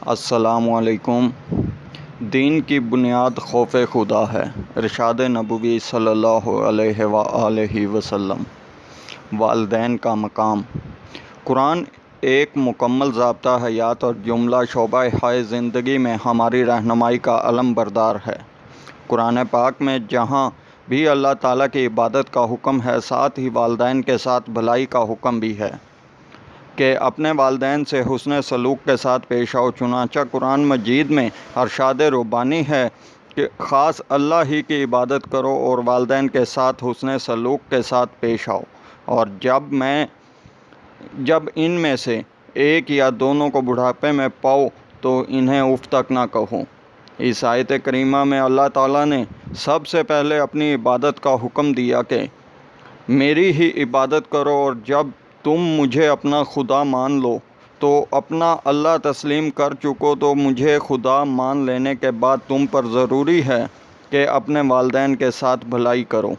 السلام علیکم۔ دین کی بنیاد خوف خدا ہے۔ ارشاد نبوی صلی اللہ علیہ وآلہ وسلم۔ والدین کا مقام۔ قرآن ایک مکمل ضابطہ حیات اور جملہ شعبہ ہائے زندگی میں ہماری رہنمائی کا علم بردار ہے۔ قرآن پاک میں جہاں بھی اللہ تعالیٰ کی عبادت کا حکم ہے، ساتھ ہی والدین کے ساتھ بھلائی کا حکم بھی ہے کہ اپنے والدین سے حسن سلوک کے ساتھ پیش آؤ۔ چنانچہ قرآن مجید میں ارشاد ربانی ہے کہ خاص اللہ ہی کی عبادت کرو اور والدین کے ساتھ حسن سلوک کے ساتھ پیش آؤ، اور جب ان میں سے ایک یا دونوں کو بڑھاپے میں پاؤ تو انہیں اف تک نہ کہو۔ اس آیت کریمہ میں اللہ تعالیٰ نے سب سے پہلے اپنی عبادت کا حکم دیا کہ میری ہی عبادت کرو، اور جب تم مجھے اپنا خدا مان لو تو اپنا اللہ تسلیم کر چکو، تو مجھے خدا مان لینے کے بعد تم پر ضروری ہے کہ اپنے والدین کے ساتھ بھلائی کرو،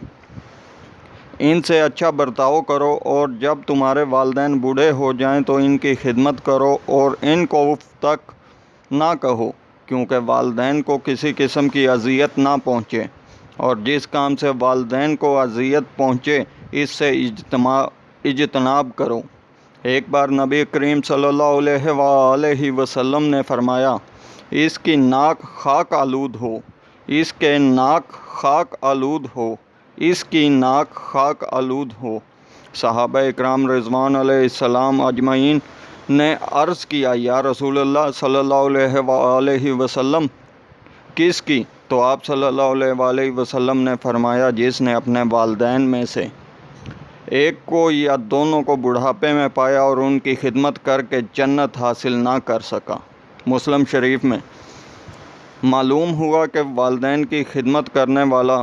ان سے اچھا برتاؤ کرو، اور جب تمہارے والدین بوڑھے ہو جائیں تو ان کی خدمت کرو اور ان کو اف تک نہ کہو، کیونکہ والدین کو کسی قسم کی اذیت نہ پہنچے، اور جس کام سے والدین کو اذیت پہنچے اس سے اجتناب کرو۔ ایک بار نبی کریم صلی اللہ علیہ وآلہ وسلم نے فرمایا، اس کی ناک خاک آلود ہو، اس کے ناک خاک آلود ہو، اس کی ناک خاک آلود ہو۔ صحابہ اکرام رضوان علیہ السلام اجمعین نے عرض کیا، یا رسول اللہ صلی اللہ علیہ وآلہ وسلم، کس کی؟ تو آپ صلی اللہ علیہ وآلہ وسلم نے فرمایا، جس نے اپنے والدین میں سے ایک کو یا دونوں کو بڑھاپے میں پایا اور ان کی خدمت کر کے جنت حاصل نہ کر سکا۔ مسلم شریف میں معلوم ہوا کہ والدین کی خدمت کرنے والا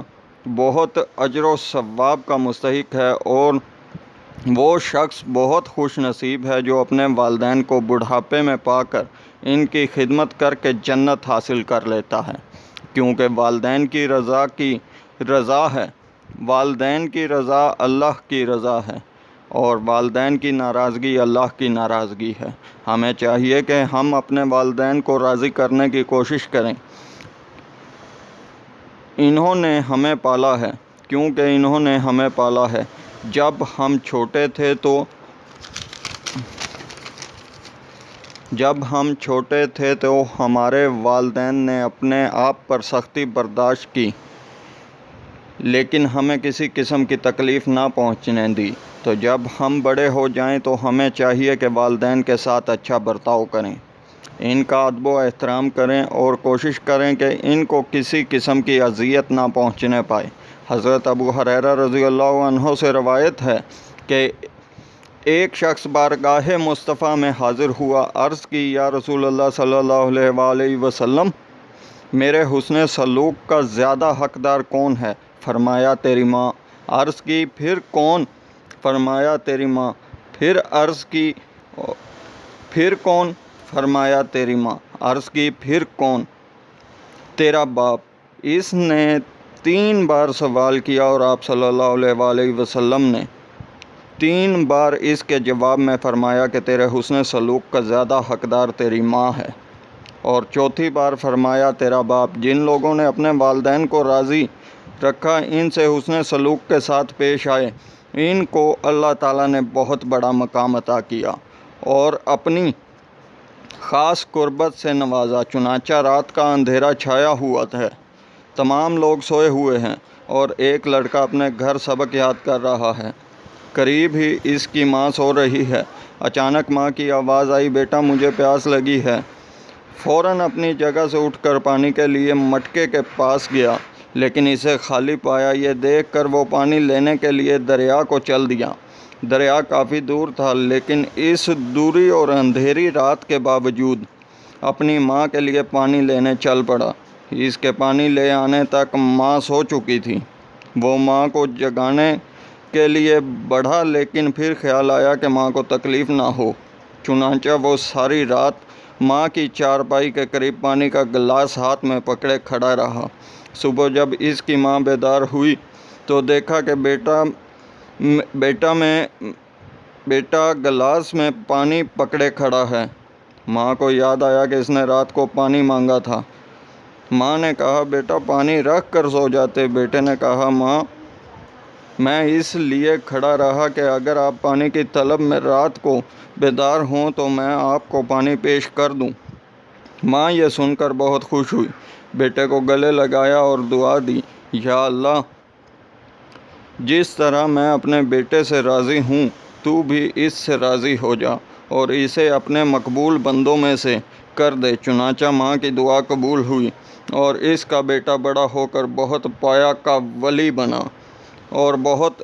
بہت اجر و ثواب کا مستحق ہے، اور وہ شخص بہت خوش نصیب ہے جو اپنے والدین کو بڑھاپے میں پا کر ان کی خدمت کر کے جنت حاصل کر لیتا ہے، کیونکہ والدین کی رضا ہے، والدین کی رضا اللہ کی رضا ہے، اور والدین کی ناراضگی اللہ کی ناراضگی ہے۔ ہمیں چاہیے کہ ہم اپنے والدین کو راضی کرنے کی کوشش کریں۔ انہوں نے ہمیں پالا ہے، کیونکہ انہوں نے ہمیں پالا ہے۔ جب ہم چھوٹے تھے تو ہمارے والدین نے اپنے آپ پر سختی برداشت کی، لیکن ہمیں کسی قسم کی تکلیف نہ پہنچنے دی۔ تو جب ہم بڑے ہو جائیں تو ہمیں چاہیے کہ والدین کے ساتھ اچھا برتاؤ کریں، ان کا ادب و احترام کریں، اور کوشش کریں کہ ان کو کسی قسم کی اذیت نہ پہنچنے پائے۔ حضرت ابو ہریرہ رضی اللہ عنہ سے روایت ہے کہ ایک شخص بارگاہ مصطفیٰ میں حاضر ہوا، عرض کی، یا رسول اللہ صلی اللہ علیہ وآلہ وسلم، میرے حسن سلوک کا زیادہ حقدار کون ہے؟ فرمایا تیری ماں۔ عرض کی پھر کون؟ فرمایا تیری ماں۔ پھر عرض کی پھر کون؟ فرمایا تیری ماں۔ عرض کی پھر کون؟ تیرا باپ۔ اس نے 3 بار سوال کیا، اور آپ صلی اللہ علیہ وآلہ وسلم نے 3 بار اس کے جواب میں فرمایا کہ تیرے حسن سلوک کا زیادہ حقدار تیری ماں ہے، اور 4تھی بار فرمایا تیرا باپ۔ جن لوگوں نے اپنے والدین کو راضی رکھا، ان سے حسن سلوک کے ساتھ پیش آئے، ان کو اللہ تعالیٰ نے بہت بڑا مقام عطا کیا اور اپنی خاص قربت سے نوازا۔ چنانچہ رات کا اندھیرا چھایا ہوا ہے، تمام لوگ سوئے ہوئے ہیں، اور ایک لڑکا اپنے گھر سبق یاد کر رہا ہے۔ قریب ہی اس کی ماں سو رہی ہے۔ اچانک ماں کی آواز آئی، بیٹا مجھے پیاس لگی ہے۔ فوراً اپنی جگہ سے اٹھ کر پانی کے لیے مٹکے کے پاس گیا، لیکن اسے خالی پایا۔ یہ دیکھ کر وہ پانی لینے کے لیے دریا کو چل دیا۔ دریا کافی دور تھا، لیکن اس دوری اور اندھیری رات کے باوجود اپنی ماں کے لیے پانی لینے چل پڑا۔ اس کے پانی لے آنے تک ماں سو چکی تھی۔ وہ ماں کو جگانے کے لیے بڑھا، لیکن پھر خیال آیا کہ ماں کو تکلیف نہ ہو، چنانچہ وہ ساری رات ماں کی چارپائی کے قریب پانی کا گلاس ہاتھ میں پکڑے کھڑا رہا۔ صبح جب اس کی ماں بیدار ہوئی تو دیکھا کہ بیٹا گلاس میں پانی پکڑے کھڑا ہے۔ ماں کو یاد آیا کہ اس نے رات کو پانی مانگا تھا۔ ماں نے کہا بیٹا پانی رکھ کر سو جاتے۔ بیٹے نے کہا ماں میں اس لیے کھڑا رہا کہ اگر آپ پانی کی طلب میں رات کو بیدار ہوں تو میں آپ کو پانی پیش کر دوں۔ ماں یہ سن کر بہت خوش ہوئی، بیٹے کو گلے لگایا اور دعا دی، یا اللہ جس طرح میں اپنے بیٹے سے راضی ہوں تو بھی اس سے راضی ہو جا اور اسے اپنے مقبول بندوں میں سے کر دے۔ چنانچہ ماں کی دعا قبول ہوئی اور اس کا بیٹا بڑا ہو کر بہت پایا کا ولی بنا اور بہت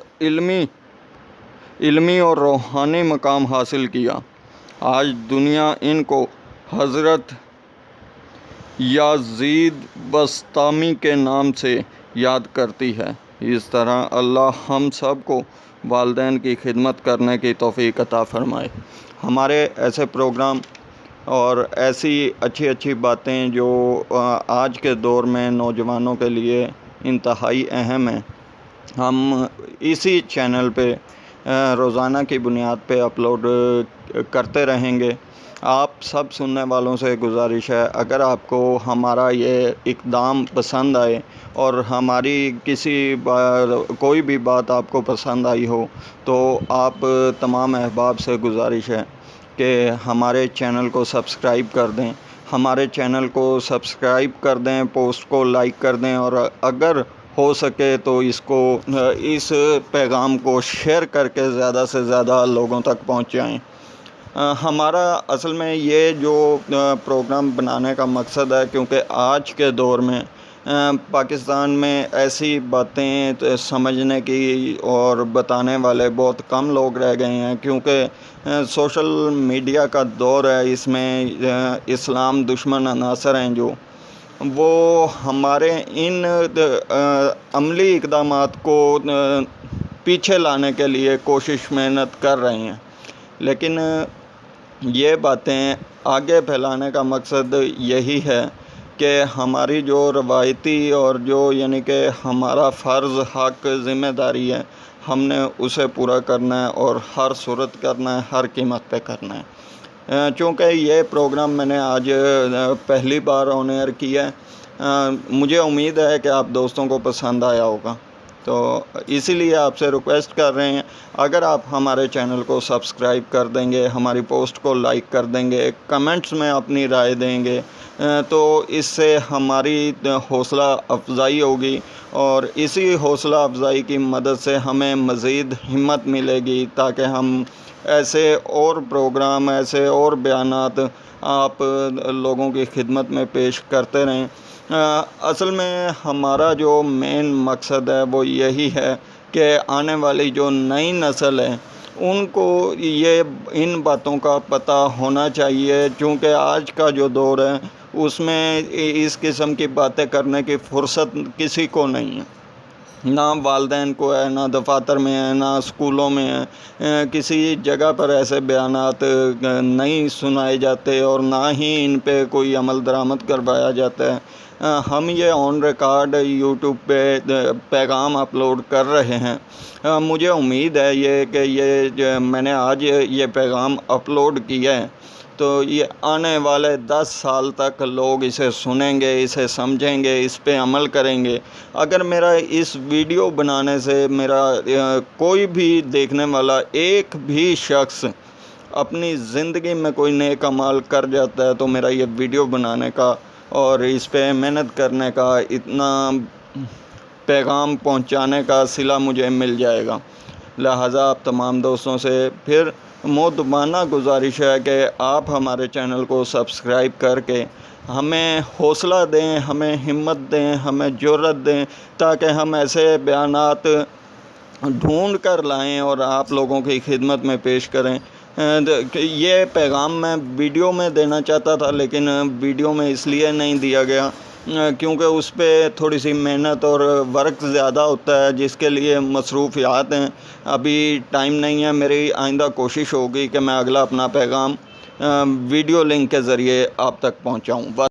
علمی اور روحانی مقام حاصل کیا۔ آج دنیا ان کو حضرت یزید بسطامی کے نام سے یاد کرتی ہے۔ اس طرح اللہ ہم سب کو والدین کی خدمت کرنے کی توفیق عطا فرمائے۔ ہمارے ایسے پروگرام اور ایسی اچھی اچھی باتیں جو آج کے دور میں نوجوانوں کے لیے انتہائی اہم ہیں، ہم اسی چینل پہ روزانہ کی بنیاد پہ اپلوڈ کرتے رہیں گے۔ آپ سب سننے والوں سے گزارش ہے، اگر آپ کو ہمارا یہ اقدام پسند آئے اور ہماری کوئی بھی بات آپ کو پسند آئی ہو تو آپ تمام احباب سے گزارش ہے کہ ہمارے چینل کو سبسکرائب کر دیں، ہمارے چینل کو سبسکرائب کر دیں، پوسٹ کو لائک کر دیں اور اگر ہو سکے تو اس پیغام کو شیئر کر کے زیادہ سے زیادہ لوگوں تک پہنچائیں۔ ہمارا اصل میں یہ جو پروگرام بنانے کا مقصد ہے، کیونکہ آج کے دور میں پاکستان میں ایسی باتیں سمجھنے کی اور بتانے والے بہت کم لوگ رہ گئے ہیں، کیونکہ سوشل میڈیا کا دور ہے۔ اس میں اسلام دشمن عناصر ہیں جو وہ ہمارے ان عملی اقدامات کو پیچھے لانے کے لیے کوشش محنت کر رہے ہیں، لیکن یہ باتیں آگے پھیلانے کا مقصد یہی ہے کہ ہماری جو روایتی اور جو یعنی کہ ہمارا فرض، حق، ذمہ داری ہے، ہم نے اسے پورا کرنا ہے اور ہر صورت کرنا ہے، ہر قیمت پہ کرنا ہے۔ چونکہ یہ پروگرام میں نے آج پہلی بار آن ایئر کیا ہے، مجھے امید ہے کہ آپ دوستوں کو پسند آیا ہوگا، تو اسی لیے آپ سے ریکویسٹ کر رہے ہیں، اگر آپ ہمارے چینل کو سبسکرائب کر دیں گے، ہماری پوسٹ کو لائک کر دیں گے، کمنٹس میں اپنی رائے دیں گے تو اس سے ہماری حوصلہ افزائی ہوگی اور اسی حوصلہ افزائی کی مدد سے ہمیں مزید ہمت ملے گی تاکہ ہم ایسے اور پروگرام، ایسے اور بیانات آپ لوگوں کی خدمت میں پیش کرتے رہیں۔ اصل میں ہمارا جو مین مقصد ہے وہ یہی ہے کہ آنے والی جو نئی نسل ہے ان کو ان باتوں کا پتہ ہونا چاہیے، چونکہ آج کا جو دور ہے اس میں اس قسم کی باتیں کرنے کی فرصت کسی کو نہیں ہے، نہ والدین کو ہے، نہ دفاتر میں ہے، نہ اسکولوں میں ہے، کسی جگہ پر ایسے بیانات نہیں سنائے جاتے اور نہ ہی ان پہ کوئی عمل درآمد کروایا جاتا ہے۔ ہم یہ آن ریکارڈ یوٹیوب پہ پیغام اپلوڈ کر رہے ہیں۔ مجھے امید ہے کہ میں نے آج یہ پیغام اپلوڈ کیا ہے تو یہ آنے والے 10 سال تک لوگ اسے سنیں گے، اسے سمجھیں گے، اس پہ عمل کریں گے۔ اگر میرا اس ویڈیو بنانے سے میرا کوئی بھی دیکھنے والا ایک بھی شخص اپنی زندگی میں کوئی نیک عمل کر جاتا ہے تو میرا یہ ویڈیو بنانے کا اور اس پہ محنت کرنے کا، اتنا پیغام پہنچانے کا صلہ مجھے مل جائے گا۔ لہٰذا آپ تمام دوستوں سے پھر مؤدبانہ گزارش ہے کہ آپ ہمارے چینل کو سبسکرائب کر کے ہمیں حوصلہ دیں، ہمیں ہمت دیں، ہمیں جرأت دیں تاکہ ہم ایسے بیانات ڈھونڈ کر لائیں اور آپ لوگوں کی خدمت میں پیش کریں۔ یہ پیغام میں ویڈیو میں دینا چاہتا تھا لیکن ویڈیو میں اس لیے نہیں دیا گیا کیونکہ اس پہ تھوڑی سی محنت اور ورک زیادہ ہوتا ہے جس کے لیے مصروفیات ہیں، ابھی ٹائم نہیں ہے۔ میری آئندہ کوشش ہوگی کہ میں اگلا اپنا پیغام ویڈیو لنک کے ذریعے آپ تک پہنچاؤں۔